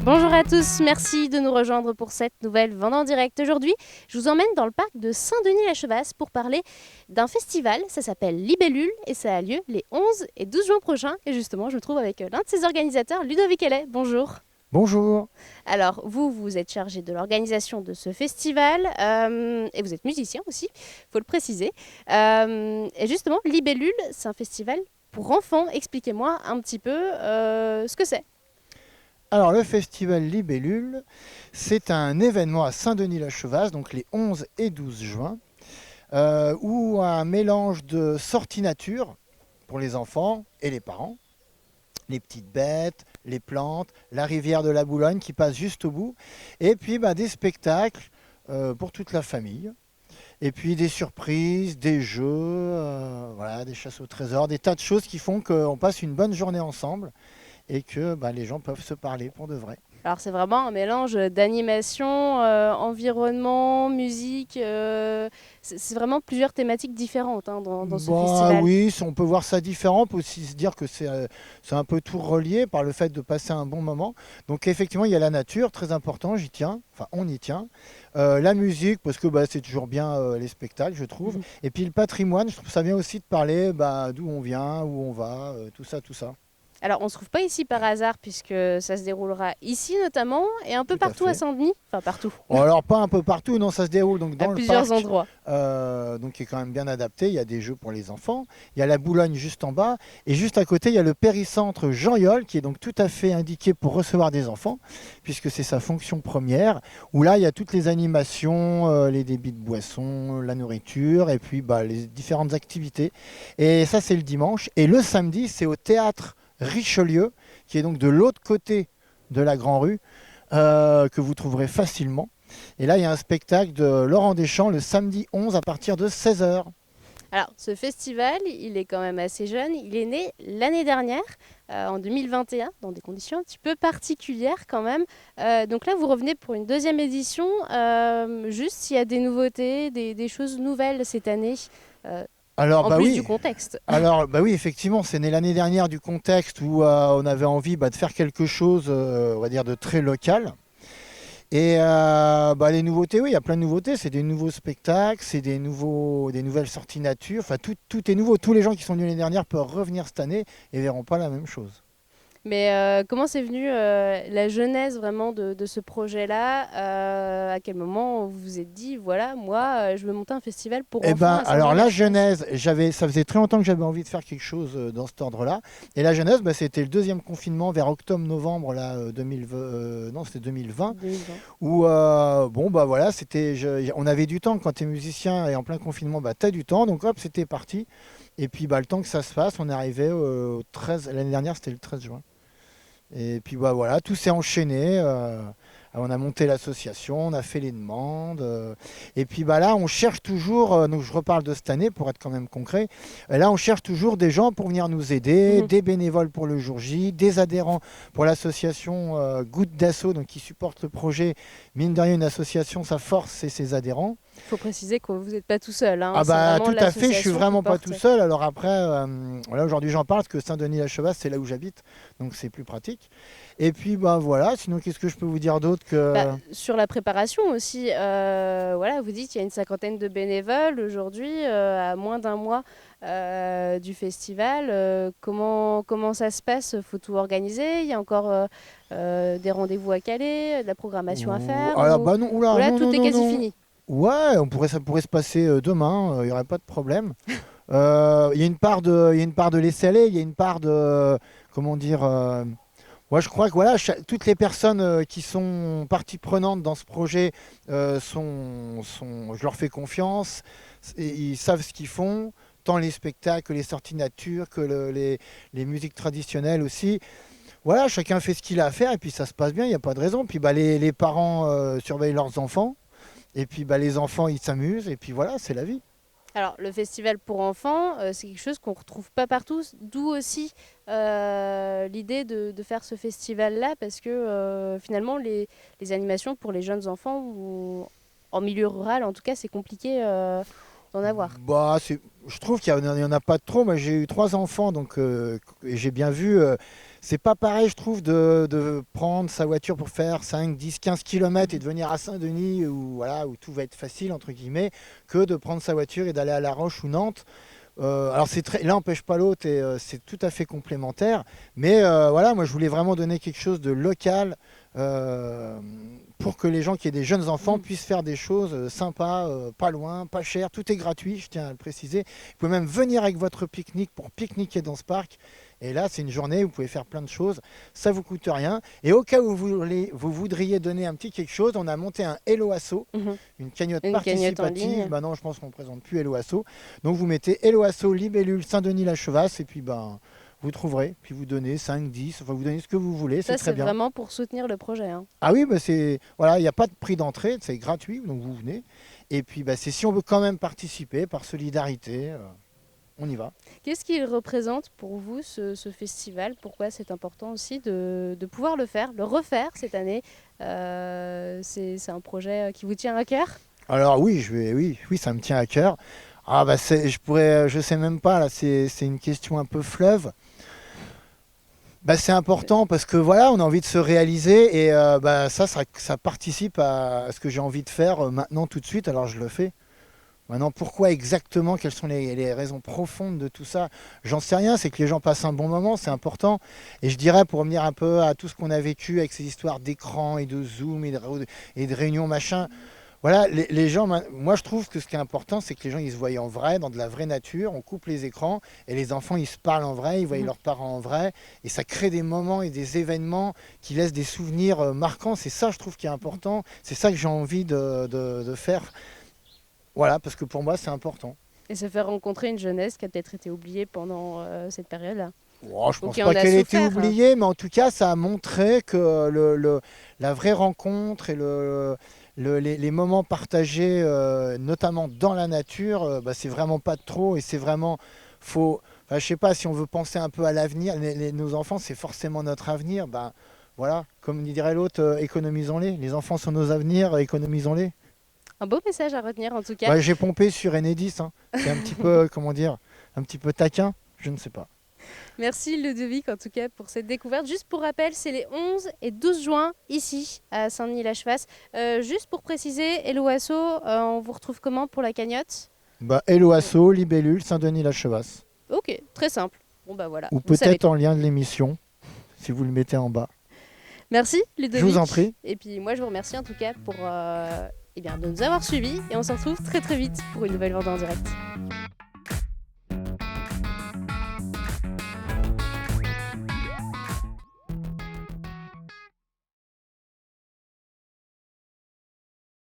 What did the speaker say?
Bonjour à tous, merci de nous rejoindre pour cette nouvelle Vente en direct. Aujourd'hui, je vous emmène dans le parc de Saint-Denis-la-Chevasse pour parler d'un festival. Ça s'appelle Libellule et ça a lieu les 11 et 12 juin prochains. Et justement, je me trouve avec l'un de ses organisateurs, Ludovic Hellet. Bonjour. Bonjour. Alors, vous êtes chargé de l'organisation de ce festival et vous êtes musicien aussi, il faut le préciser. Et justement, Libellule, c'est un festival pour enfants. Expliquez-moi un petit peu ce que c'est. Alors le festival Libellule, c'est un événement à Saint-Denis-la-Chevasse, donc les 11 et 12 juin, où un mélange de sorties nature pour les enfants et les parents, les petites bêtes, les plantes, la rivière de la Boulogne qui passe juste au bout, et puis des spectacles pour toute la famille. Et puis des surprises, des jeux, voilà, des chasses au trésor, des tas de choses qui font qu'on passe une bonne journée ensemble et que les gens peuvent se parler pour de vrai. Alors c'est vraiment un mélange d'animation, environnement, musique, c'est vraiment plusieurs thématiques différentes dans ce festival. Oui, on peut voir ça différent, on peut aussi se dire que c'est un peu tout relié par le fait de passer un bon moment. Donc effectivement, il y a la nature, très important, j'y tiens, enfin on y tient. La musique, parce que c'est toujours bien les spectacles, je trouve. Et puis le patrimoine, je trouve ça bien aussi de parler d'où on vient, où on va, tout ça, tout ça. Alors, on ne se trouve pas ici par hasard, puisque ça se déroulera ici notamment, et un peu Tout à partout à fait. Saint-Denis. Enfin, partout, Alors pas un peu partout, non, ça se déroule donc dans à le plusieurs parc, endroits. donc qui est quand même bien adapté. Il y a des jeux pour les enfants, il y a la Boulogne juste en bas, et juste à côté il y a le péricentre Jean Yol qui est donc tout à fait indiqué pour recevoir des enfants, puisque c'est sa fonction première. Où là il y a toutes les animations, les débits de boissons, la nourriture, et puis les différentes activités. Et ça c'est le dimanche. Et le samedi c'est au théâtre Richelieu, qui est donc de l'autre côté de la Grand Rue, que vous trouverez facilement. Et là, il y a un spectacle de Laurent Deschamps le samedi 11 à partir de 16h. Alors, ce festival, il est quand même assez jeune. Il est né l'année dernière, en 2021, dans des conditions un petit peu particulières quand même. Donc là, vous revenez pour une deuxième édition. Juste s'il y a des nouveautés, des choses nouvelles cette année. Alors, En plus oui. du contexte. Alors, oui, effectivement, c'est né l'année dernière du contexte où on avait envie de faire quelque chose, on va dire, de très local. Et les nouveautés, oui, il y a plein de nouveautés. C'est des nouveaux spectacles, c'est des nouvelles sorties nature. Enfin, tout est nouveau. Tous les gens qui sont venus l'année dernière peuvent revenir cette année et verront pas la même chose. Mais comment c'est venu la genèse vraiment de ce projet-là? À quel moment vous vous êtes dit, voilà, moi, je veux monter un festival pour enfants à Alors la Saint-Denis-la-Chevasse. genèse, ça faisait très longtemps que j'avais envie de faire quelque chose dans cet ordre-là. Et la genèse, c'était le deuxième confinement vers octobre-novembre 2020, non, c'était 2020, 2020. où voilà, on avait du temps. Quand tu es musicien et en plein confinement, tu as du temps, donc hop, c'était parti. Et puis le temps que ça se fasse, on est arrivé au 13, l'année dernière c'était le 13 juin. Et puis voilà, tout s'est enchaîné. On a monté l'association, on a fait les demandes. Et puis là, on cherche toujours, donc je reparle de cette année pour être quand même concret. Là, on cherche toujours des gens pour venir nous aider, des bénévoles pour le jour J, des adhérents pour l'association Goutte d'Assaut, donc qui supporte le projet. Mine de rien, une association, sa force, c'est ses adhérents. Il faut préciser que vous n'êtes pas tout seul. Hein. Tout à fait, je suis vraiment pas tout seul. Alors après, là aujourd'hui j'en parle parce que Saint-Denis-la-Chevasse, c'est là où j'habite, donc c'est plus pratique. Et puis voilà, sinon qu'est-ce que je peux vous dire d'autre que... Sur la préparation aussi, voilà, vous dites qu'il y a une 50aine de bénévoles aujourd'hui, à moins d'un mois du festival. Comment ça se passe? Faut tout organiser? Il y a encore des rendez-vous à caler, de la programmation à faire? Alors, ou non, oula, là, non, tout non, est non, quasi non. fini. Ouais, ça pourrait se passer demain, il n'y aurait pas de problème. Il y a une part de laisser-aller, il y a une part de, comment dire, moi je crois que voilà, toutes les personnes qui sont partie prenante dans ce projet je leur fais confiance, et ils savent ce qu'ils font, tant les spectacles que les sorties nature, que les musiques traditionnelles aussi. Voilà, chacun fait ce qu'il a à faire et puis ça se passe bien, il n'y a pas de raison. Puis les parents surveillent leurs enfants. Et puis les enfants, ils s'amusent, et puis voilà, c'est la vie. Alors, le festival pour enfants, c'est quelque chose qu'on ne retrouve pas partout, d'où aussi l'idée de faire ce festival-là, parce que finalement, les animations pour les jeunes enfants, en milieu rural, en tout cas, c'est compliqué d'en avoir. Bah, je trouve qu'il y en a pas trop. Moi, j'ai eu 3 enfants, donc et j'ai bien vu. C'est pas pareil, je trouve, de prendre sa voiture pour faire 5, 10, 15 km et de venir à Saint-Denis, où, voilà, où tout va être facile, entre guillemets, que de prendre sa voiture et d'aller à La Roche ou Nantes. Alors l'un n'empêche pas l'autre et c'est tout à fait complémentaire. Mais voilà, moi je voulais vraiment donner quelque chose de local euh, pour que les gens qui aient des jeunes enfants Mm. puissent faire des choses sympas, pas loin, pas cher. Tout est gratuit, je tiens à le préciser. Vous pouvez même venir avec votre pique-nique pour pique-niquer dans ce parc. Et là, c'est une journée où vous pouvez faire plein de choses. Ça vous coûte rien. Et au cas où vous voudriez donner un petit quelque chose, on a monté un Hello Asso, Mhm. une cagnotte Une cagnotte en participative. ligne. Maintenant, je pense qu'on ne présente plus Hello Asso. Donc vous mettez Hello Asso, Libellule, Saint-Denis-la-Chevasse, et puis ben, vous trouverez. Puis vous donnez 5, 10, enfin vous donnez ce que vous voulez, c'est Ça, très c'est bien. vraiment pour soutenir le projet, hein. Ah oui, bah c'est voilà, il n'y a pas de prix d'entrée, c'est gratuit, donc vous venez. Et puis bah, c'est si on veut quand même participer par solidarité, on y va. Qu'est-ce qu'il représente pour vous, ce festival? Pourquoi c'est important aussi de pouvoir le faire, le refaire cette année? C'est un projet qui vous tient à cœur? Alors oui, oui, oui, ça me tient à cœur. Ah bah je pourrais, je sais même pas là, c'est une question un peu fleuve. Bah, c'est important parce que voilà, on a envie de se réaliser et bah, ça participe à ce que j'ai envie de faire maintenant tout de suite. Alors je le fais. Maintenant, pourquoi exactement, quelles sont les raisons profondes de tout ça? J'en sais rien, c'est que les gens passent un bon moment, c'est important. Et je dirais, pour revenir un peu à tout ce qu'on a vécu avec ces histoires d'écran et de Zoom et de réunions machin, voilà, les gens, moi je trouve que ce qui est important, c'est que les gens ils se voient en vrai, dans de la vraie nature, on coupe les écrans et les enfants ils se parlent en vrai, ils voient Mhm. leurs parents en vrai et ça crée des moments et des événements qui laissent des souvenirs marquants. C'est ça je trouve qui est important, c'est ça que j'ai envie de faire. Voilà, parce que pour moi c'est important. Et se faire rencontrer une jeunesse qui a peut-être été oubliée pendant cette période-là. Oh, je Ou pense qui en pas a qu'elle ait été souffert, hein. oubliée, mais en tout cas ça a montré que la vraie rencontre et les moments partagés, notamment dans la nature, bah, c'est vraiment pas de trop et c'est vraiment faut. Enfin, je sais pas si on veut penser un peu à l'avenir. Nos enfants, c'est forcément notre avenir. Ben voilà, comme dirait l'autre, économisons-les. Les enfants sont nos avenirs, économisons-les. Un beau message à retenir en tout cas. Ouais, j'ai pompé sur Enedis. Hein. C'est un petit peu, comment dire, un petit peu taquin. Je ne sais pas. Merci Ludovic en tout cas pour cette découverte. Juste pour rappel, c'est les 11 et 12 juin ici à Saint-Denis-la-Chevasse. Juste pour préciser, Hello Asso, on vous retrouve comment pour la cagnotte? Bah, Hello Asso, Libellule, Saint-Denis-la-Chevasse. Ok, très simple. Bon bah voilà, Ou vous savez peut-être tout. en lien de l'émission, si vous le mettez en bas. Merci Je vous en Ludovic. prie. Et puis moi je vous remercie en tout cas pour eh bien, de nous avoir suivis et on se retrouve très très vite pour une nouvelle vente en direct.